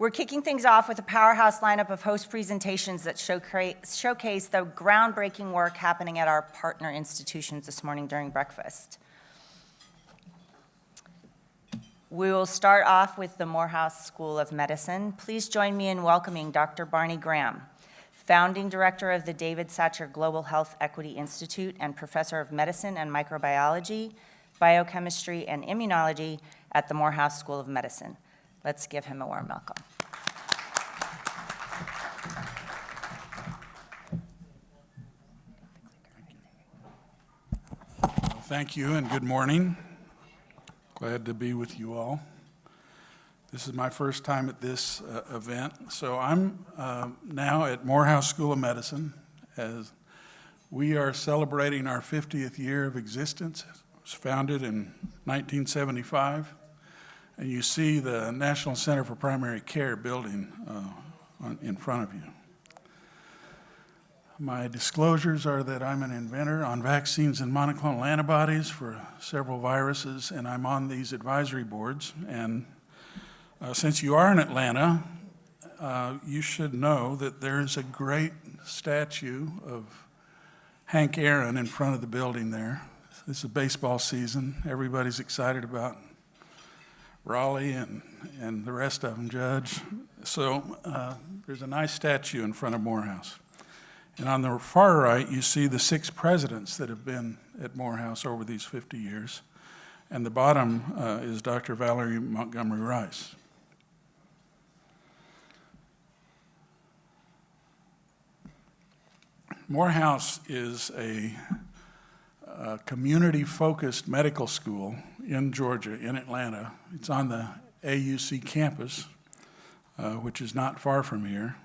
We're kicking things off with a powerhouse lineup of host presentations that showcase the groundbreaking work happening at our partner institutions this morning during breakfast. We will start off with the Morehouse School of Medicine. Please join me in welcoming Dr. Barney Graham, founding director of the David Satcher Global Health Equity Institute and professor of medicine and microbiology, biochemistry, and immunology at the Morehouse School of Medicine. Let's give him a warm welcome. Thank you and good morning. Glad to be with you all. This is my first time at this event. So I'm now at Morehouse School of Medicine as we are celebrating our 50th year of existence. It was founded in 1975. And you see the National Center for Primary Care building in front of you. My disclosures are that I'm an inventor on vaccines and monoclonal antibodies for several viruses, and I'm on these advisory boards. And since you are in Atlanta, you should know that there's a great statue of Hank Aaron in front of the building there. This is baseball season. Everybody's excited about Raleigh and the rest of them, Judge. So there's a nice statue in front of Morehouse. And on the far right, you see the 6 presidents that have been at Morehouse over these 50 years. And the bottom is Dr. Valerie Montgomery Rice. Morehouse is a community-focused medical school in Georgia, in Atlanta. It's on the AUC campus, which is not far from here.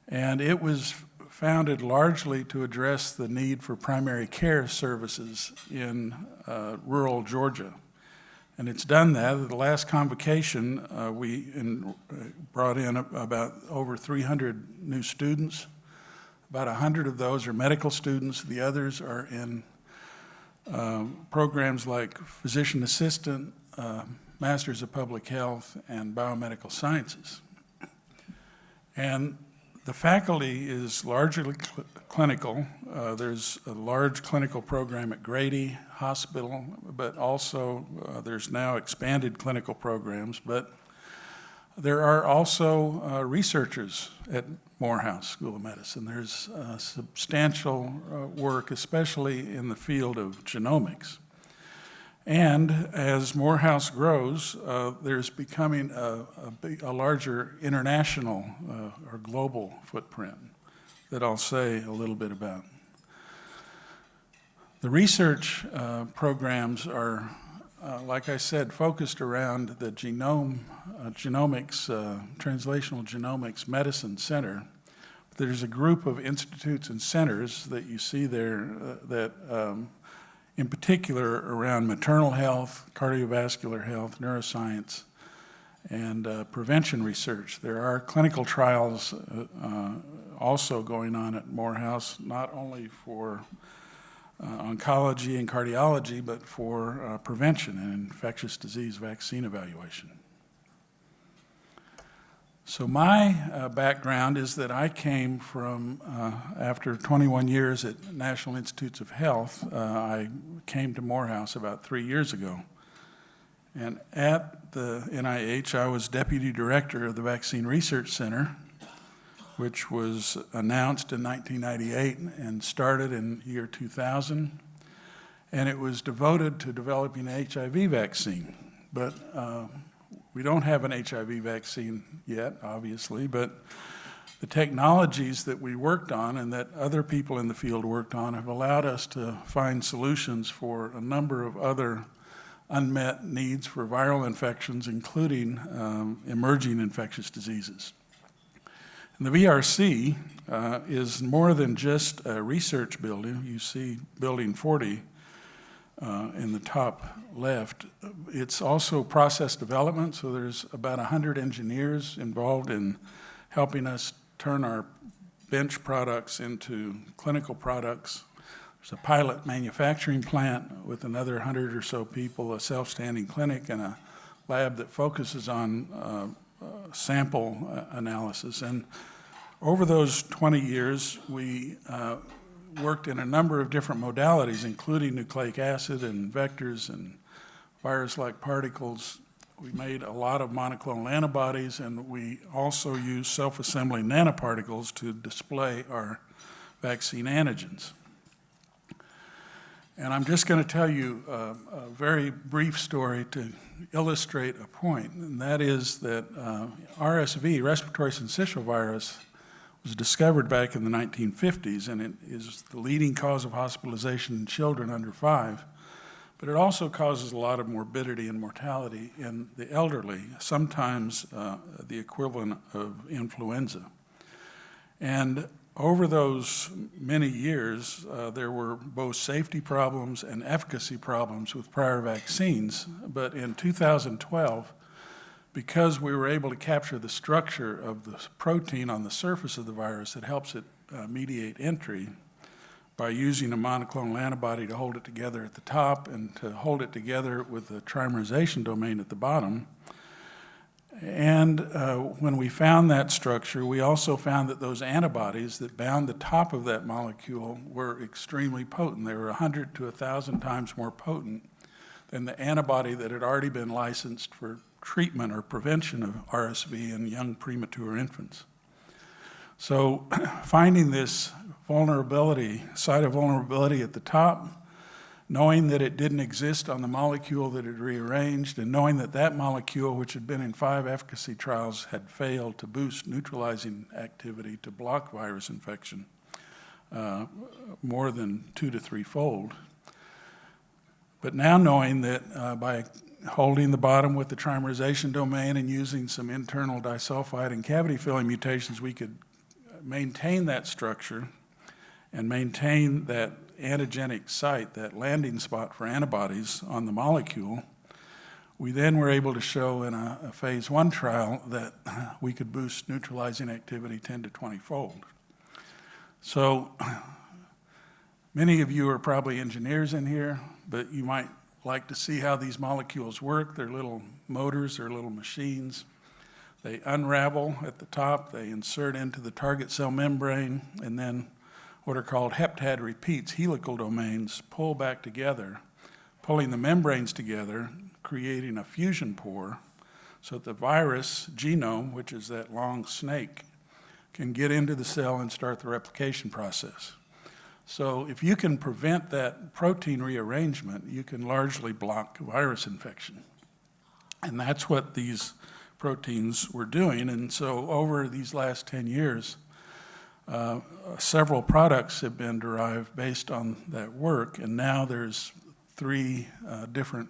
And it was founded largely to address the need for primary care services in rural Georgia. And it's done that. At the last convocation, we brought in about over 300 new students. About 100 of those are medical students. The others are in programs like physician assistant, masters of public health, and biomedical sciences. And the faculty is largely clinical. There's a large clinical program at Grady Hospital, but also there's now expanded clinical programs. But there are also researchers at Morehouse School of Medicine. There's substantial work, especially in the field of genomics. And as Morehouse grows, there's becoming a larger international or global footprint that I'll say a little bit about. The research programs are, like I said, focused around the genomics, Translational Genomics Medicine Center. There's a group of institutes and centers that you see there that in particular around maternal health, cardiovascular health, neuroscience, and prevention research. There are clinical trials also going on at Morehouse, not only for oncology and cardiology, but for prevention and infectious disease vaccine evaluation. So my background is that I came from, after 21 years at National Institutes of Health, I came to Morehouse about 3 years ago. And at the NIH, I was deputy director of the Vaccine Research Center, which was announced in 1998 and started in year 2000. And it was devoted to developing an HIV vaccine. But we don't have an HIV vaccine yet, obviously, but the technologies that we worked on and that other people in the field worked on have allowed us to find solutions for a number of other unmet needs for viral infections, including emerging infectious diseases. And the VRC is more than just a research building. You see Building 40 in the top left. It's also process development, so there's about 100 engineers involved in helping us turn our bench products into clinical products. There's a pilot manufacturing plant with another 100 or so people, a self-standing clinic, and a lab that focuses on sample analysis. And over those 20 years, we worked in a number of different modalities, including nucleic acid and vectors and virus-like particles. We made a lot of monoclonal antibodies, and we also used self-assembling nanoparticles to display our vaccine antigens. And I'm just going to tell you a very brief story to illustrate a point, and that is that RSV, respiratory syncytial virus, was discovered back in the 1950s, and it is the leading cause of hospitalization in children under 5. But it also causes a lot of morbidity and mortality in the elderly, sometimes the equivalent of influenza. And over those many years, there were both safety problems and efficacy problems with prior vaccines. But in 2012, because we were able to capture the structure of the protein on the surface of the virus that helps it mediate entry by using a monoclonal antibody to hold it together at the top and to hold it together with a trimerization domain at the bottom. And when we found that structure, we also found that those antibodies that bound the top of that molecule were extremely potent. They were 100 to 1,000 times more potent than the antibody that had already been licensed for treatment or prevention of RSV in young premature infants. So finding this vulnerability, site of vulnerability at the top, knowing that it didn't exist on the molecule that had rearranged, and knowing that that molecule, which had been in 5 efficacy trials, had failed to boost neutralizing activity to block virus infection more than 2 to 3-fold. But now knowing that by holding the bottom with the trimerization domain and using some internal disulfide and cavity filling mutations, we could maintain that structure and maintain that antigenic site, that landing spot for antibodies on the molecule. We then were able to show in a phase 1 trial that we could boost neutralizing activity 10 to 20-fold. So many of you are probably engineers in here, but you might like to see how these molecules work. They're little motors, they're little machines. They unravel at the top, they insert into the target cell membrane, and then what are called heptad repeats, helical domains, pull back together, pulling the membranes together, creating a fusion pore, so that the virus genome, which is that long snake, can get into the cell and start the replication process. So if you can prevent that protein rearrangement, you can largely block virus infection. And that's what these proteins were doing. And so over these last 10 years, several products have been derived based on that work, and now there's 3 different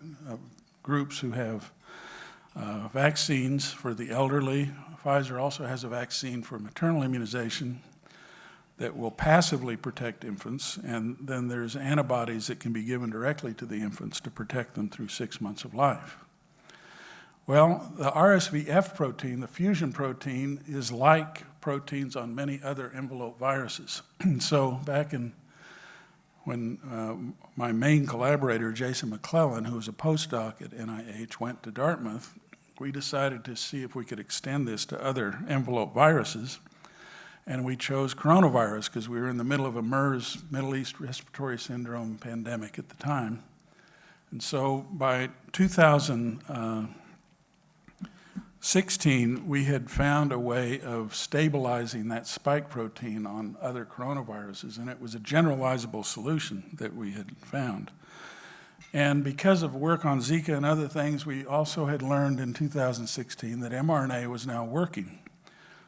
groups who have vaccines for the elderly. Pfizer also has a vaccine for maternal immunization that will passively protect infants, and then there's antibodies that can be given directly to the infants to protect them through 6 months of life. Well, the RSV-F protein, the fusion protein, is like proteins on many other envelope viruses. So back when my main collaborator, Jason McClellan, who was a postdoc at NIH, went to Dartmouth, we decided to see if we could extend this to other envelope viruses. And we chose coronavirus because we were in the middle of a MERS, Middle East Respiratory Syndrome pandemic at the time. And so by 2016, we had found a way of stabilizing that spike protein on other coronaviruses, and it was a generalizable solution that we had found. And because of work on Zika and other things, we also had learned in 2016 that mRNA was now working.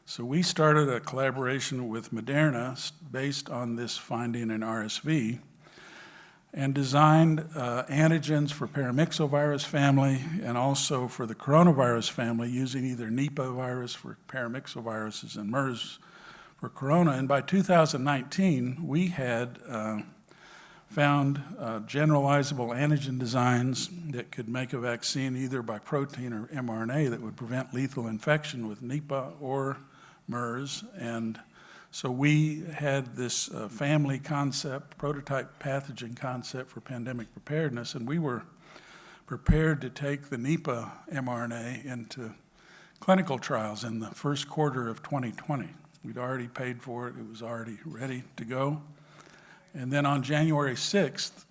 So we started a collaboration with Moderna based on this finding in RSV and designed antigens for paramyxovirus family and also for the coronavirus family using either Nipah virus for paramyxoviruses and MERS for corona. And by 2019, we had found generalizable antigen designs that could make a vaccine either by protein or mRNA that would prevent lethal infection with Nipah or MERS. And so we had this family concept, prototype pathogen concept for pandemic preparedness, and we were prepared to take the Nipah mRNA into clinical trials in the first quarter of 2020. We'd already paid for it. It was already ready to go. And then on January 6th,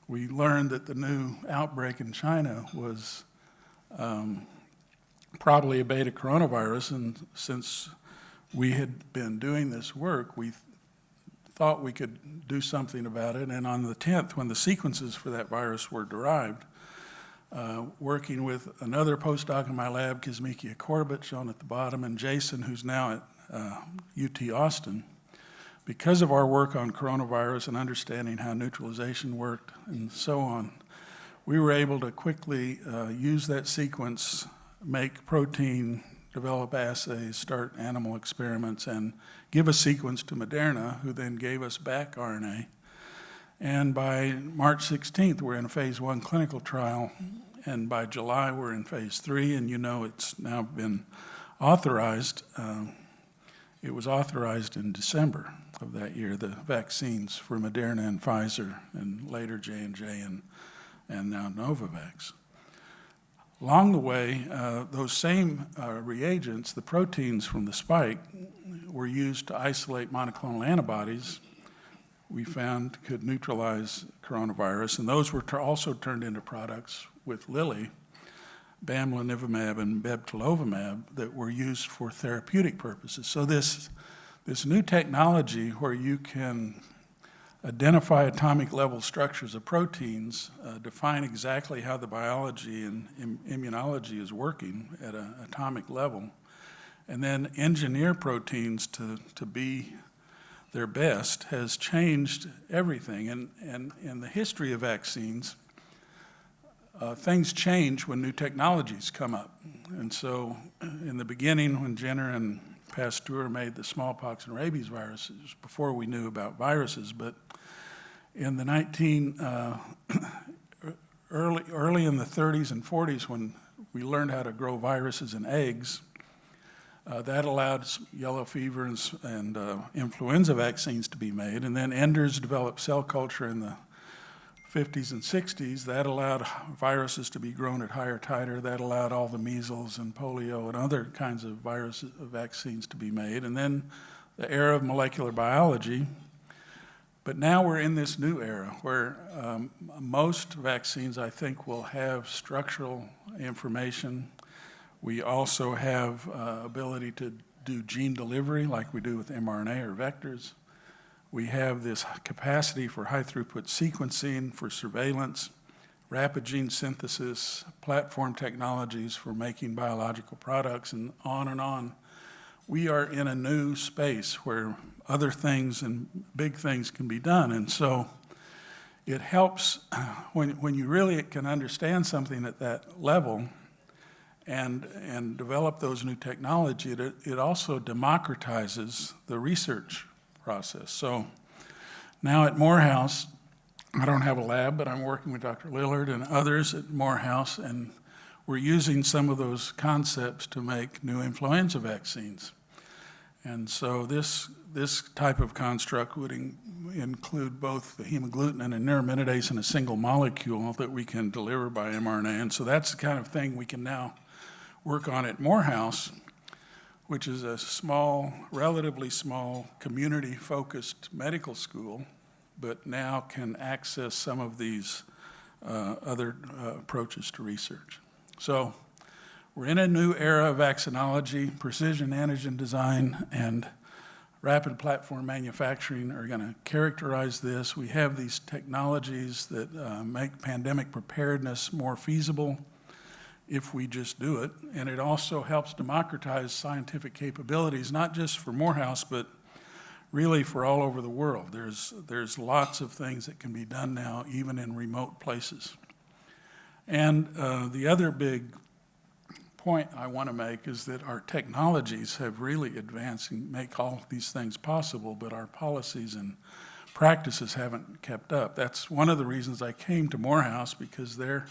we learned that the new outbreak in China was probably a beta coronavirus, and since we had been doing this work, we thought we could do something about it. And on the 10th, when the sequences for that virus were derived, working with another postdoc in my lab, Kizmikia Corbett, shown at the bottom, and Jason, who's now at UT Austin, because of our work on coronavirus and understanding how neutralization worked and so on, we were able to quickly use that sequence, make protein, develop assays, start animal experiments, and give a sequence to Moderna, who then gave us back RNA. And by March 16th, we're in a phase 1 clinical trial, and by July, we're in phase 3, and you know it's now been authorized. It was authorized in December of that year, the vaccines for Moderna and Pfizer, and later J&J and now Novavax. Along the way, those same reagents, the proteins from the spike, were used to isolate monoclonal antibodies we found could neutralize coronavirus, and those were also turned into products with Lilly, bamlanivimab and bebtelovimab, that were used for therapeutic purposes. So this new technology where you can identify atomic level structures of proteins, define exactly how the biology and immunology is working at an atomic level, and then engineer proteins to be their best, has changed everything. And in the history of vaccines, things change when new technologies come up. And so in the beginning, when Jenner and Pasteur made the smallpox and rabies viruses, before we knew about viruses, but in the early in the 30s and 40s, when we learned how to grow viruses in eggs, that allowed yellow fever and influenza vaccines to be made. And then Enders developed cell culture in the 50s and 60s. That allowed viruses to be grown at higher titer. That allowed all the measles and polio and other kinds of vaccines to be made. And then the era of molecular biology. But now we're in this new era where most vaccines, I think, will have structural information. We also have ability to do gene delivery like we do with mRNA or vectors. We have this capacity for high throughput sequencing, for surveillance, rapid gene synthesis, platform technologies for making biological products, and on and on. We are in a new space where other things and big things can be done. And so it helps when you really can understand something at that level and develop those new technology, it also democratizes the research process. So now at Morehouse, I don't have a lab, but I'm working with Dr. Lillard and others at Morehouse, and we're using some of those concepts to make new influenza vaccines. And so this type of construct would include both the hemagglutinin and neuraminidase in a single molecule that we can deliver by mRNA. And so that's the kind of thing we can now work on at Morehouse, which is a small, relatively small, community-focused medical school, but now can access some of these other approaches to research. So we're in a new era of vaccinology. Precision antigen design and rapid platform manufacturing are going to characterize this. We have these technologies that make pandemic preparedness more feasible if we just do it. And it also helps democratize scientific capabilities, not just for Morehouse, but really for all over the world. There's lots of things that can be done now, even in remote places. And the other big point I want to make is that our technologies have really advanced and make all these things possible, but our policies and practices haven't kept up. That's one of the reasons I came to Morehouse, because their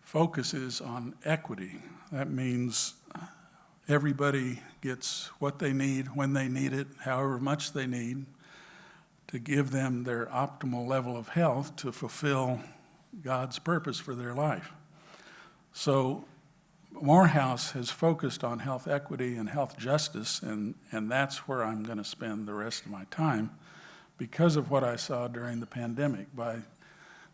focus is on equity. That means everybody gets what they need, when they need it, however much they need, to give them their optimal level of health to fulfill God's purpose for their life. So Morehouse has focused on health equity and health justice, and that's where I'm going to spend the rest of my time because of what I saw during the pandemic. By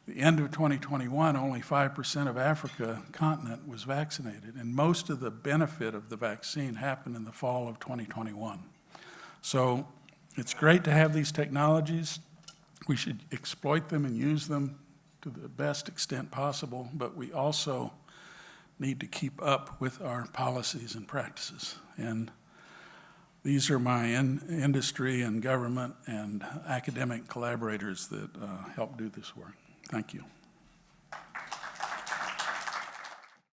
the end of 2021, only 5% of Africa continent was vaccinated, and most of the benefit of the vaccine happened in the fall of 2021. So it's great to have these technologies. We should exploit them and use them to the best extent possible, but we also need to keep up with our policies and practices. And these are my industry and government and academic collaborators that help do this work. Thank you.